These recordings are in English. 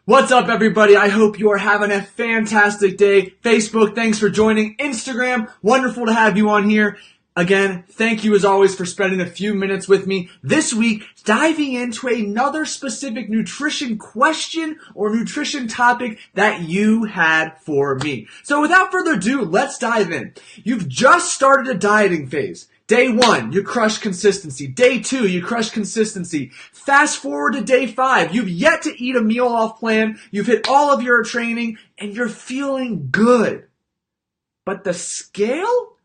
What's up, everybody? I hope you are having a fantastic day. Facebook, thanks for joining. Instagram, wonderful to have you on here. Again, thank you as always for spending a few minutes with me. This week, diving into another specific nutrition question or nutrition topic that you had for me. So without further ado, let's dive in. You've just started a dieting phase. Day 1, you crush consistency. Day 2, you crush consistency. Fast forward to day 5, you've yet to eat a meal off plan, you've hit all of your training, and you're feeling good. But the scale?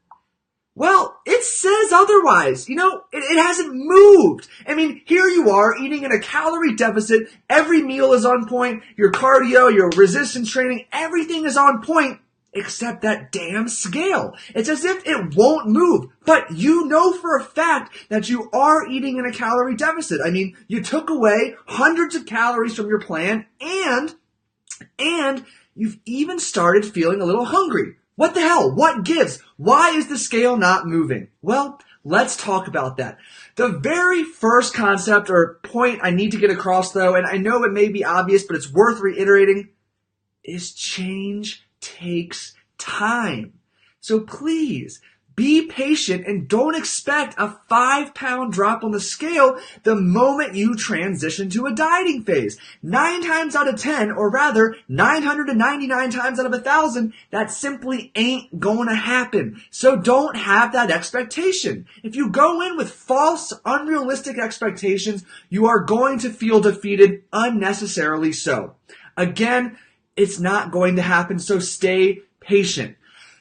Well, it says otherwise. It hasn't moved. I mean, here you are eating in a calorie deficit. Every meal is on point. Your cardio, your resistance training, everything is on point. Except that damn scale. It's as if it won't move. But you know for a fact that you are eating in a calorie deficit. I mean, you took away hundreds of calories from your plan and you've even started feeling a little hungry. What the hell? What gives? Why is the scale not moving? Well, let's talk about that. The very first concept or point I need to get across though, and I know it may be obvious, but it's worth reiterating, is change takes time. So please be patient and don't expect a 5-pound drop on the scale the moment you transition to a dieting phase. 9 times out of 10, or rather 999 times out of 1,000, that simply ain't going to happen. So don't have that expectation. If you go in with false, unrealistic expectations, you are going to feel defeated unnecessarily so. Again, it's not going to happen, so stay patient.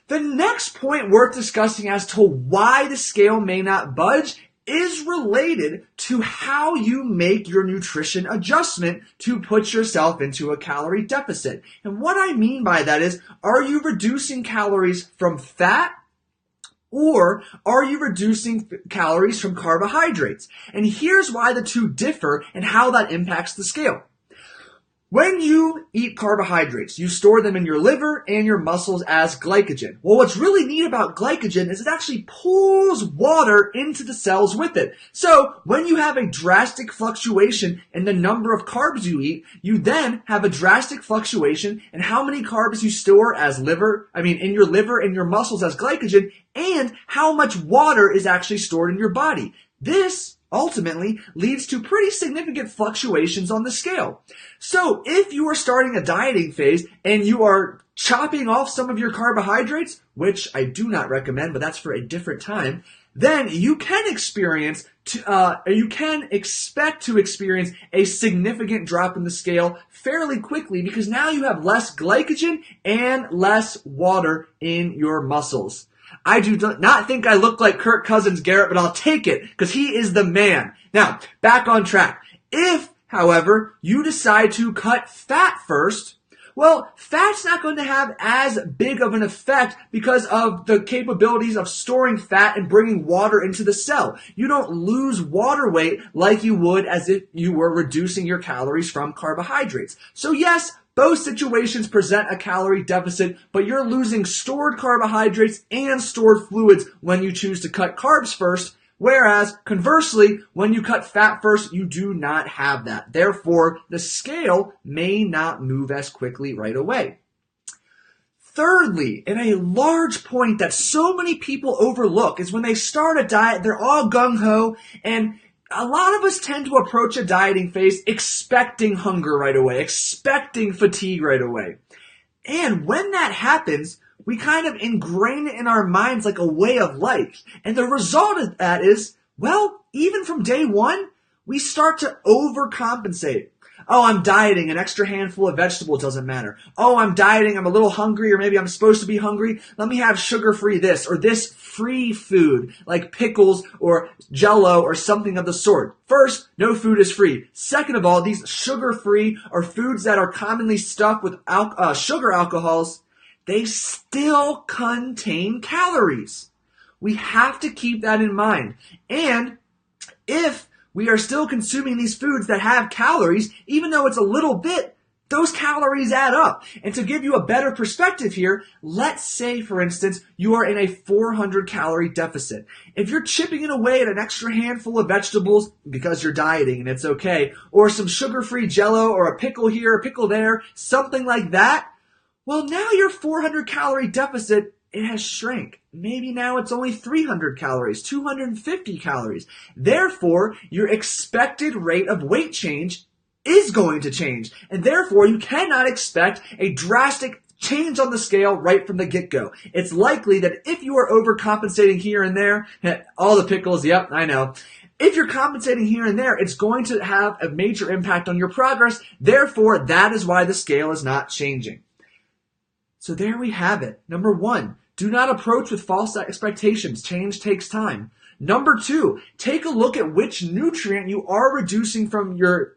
The next point worth discussing as to why the scale may not budge is related to how you make your nutrition adjustment to put yourself into a calorie deficit. And what I mean by that is, are you reducing calories from fat? Or are you reducing calories from carbohydrates? And here's why the two differ and how that impacts the scale. When you eat carbohydrates, you store them in your liver and your muscles as glycogen. Well, what's really neat about glycogen is it actually pulls water into the cells with it. So when you have a drastic fluctuation in the number of carbs you eat, you then have a drastic fluctuation in how many carbs you store in your liver and your muscles as glycogen, and how much water is actually stored in your body. This ultimately leads to pretty significant fluctuations on the scale. So if you are starting a dieting phase and you are chopping off some of your carbohydrates, which I do not recommend, but that's for a different time, then you can expect to experience a significant drop in the scale fairly quickly, because now you have less glycogen and less water in your muscles. I do not think I look like Kirk Cousins, Garrett, but I'll take it because he is the man. Now, back on track. If, however, you decide to cut fat first, well, fat's not going to have as big of an effect because of the capabilities of storing fat and bringing water into the cell. You don't lose water weight like you would as if you were reducing your calories from carbohydrates. So yes, both situations present a calorie deficit, but you're losing stored carbohydrates and stored fluids when you choose to cut carbs first, whereas conversely, when you cut fat first, you do not have that. Therefore, the scale may not move as quickly right away. Thirdly, and a large point that so many people overlook, is when they start a diet, they're all gung-ho, and a lot of us tend to approach a dieting phase expecting hunger right away, expecting fatigue right away. And when that happens, we kind of ingrain it in our minds like a way of life. And the result of that is, well, even from day 1, we start to overcompensate. Oh, I'm dieting, an extra handful of vegetables doesn't matter. Oh, I'm dieting, I'm a little hungry, or maybe I'm supposed to be hungry. Let me have sugar-free this, or this free food, like pickles or Jell-O or something of the sort. First, no food is free. Second of all, these sugar-free or foods that are commonly stuffed with sugar alcohols, they still contain calories. We have to keep that in mind. And if we are still consuming these foods that have calories, even though it's a little bit, those calories add up. And to give you a better perspective here, let's say, for instance, you are in a 400 calorie deficit. If you're chipping away at an extra handful of vegetables because you're dieting and it's okay, or some sugar-free Jell-O or a pickle here, a pickle there, something like that, well, now your 400 calorie deficit, it has shrank. Maybe now it's only 300 calories, 250 calories. Therefore, your expected rate of weight change is going to change. And therefore, you cannot expect a drastic change on the scale right from the get-go. It's likely that if you are overcompensating here and there, all the pickles, yep, I know. If you're compensating here and there, it's going to have a major impact on your progress. Therefore, that is why the scale is not changing. So there we have it. Number 1, do not approach with false expectations. Change takes time. Number 2, take a look at which nutrient you are reducing from your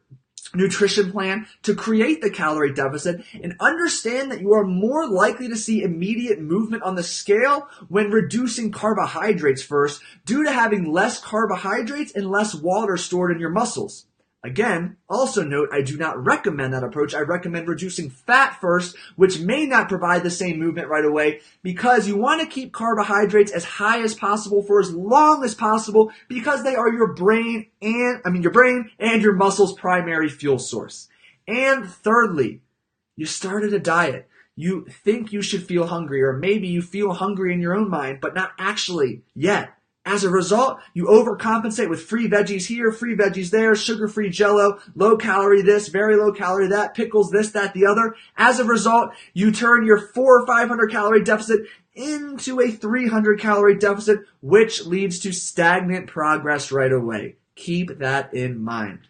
nutrition plan to create the calorie deficit, and understand that you are more likely to see immediate movement on the scale when reducing carbohydrates first, due to having less carbohydrates and less water stored in your muscles. Again, also note, I do not recommend that approach. I recommend reducing fat first, which may not provide the same movement right away, because you want to keep carbohydrates as high as possible for as long as possible, because they are your brain and your muscles' primary fuel source. And thirdly, you started a diet. You think you should feel hungry, or maybe you feel hungry in your own mind, but not actually yet. As a result, you overcompensate with free veggies here, free veggies there, sugar-free Jell-O, low calorie this, very low calorie that, pickles this, that, the other. As a result, you turn your 400 or 500 calorie deficit into a 300 calorie deficit, which leads to stagnant progress right away. Keep that in mind.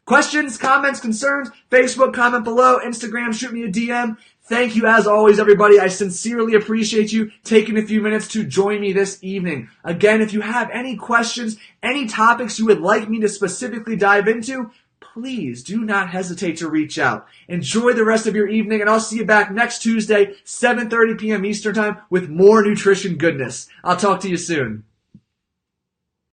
Questions, comments, concerns? Facebook, comment below. Instagram, shoot me a DM. Thank you as always, everybody. I sincerely appreciate you taking a few minutes to join me this evening. Again, if you have any questions, any topics you would like me to specifically dive into, please do not hesitate to reach out. Enjoy the rest of your evening, and I'll see you back next Tuesday, 7:30 p.m. Eastern Time, with more nutrition goodness. I'll talk to you soon.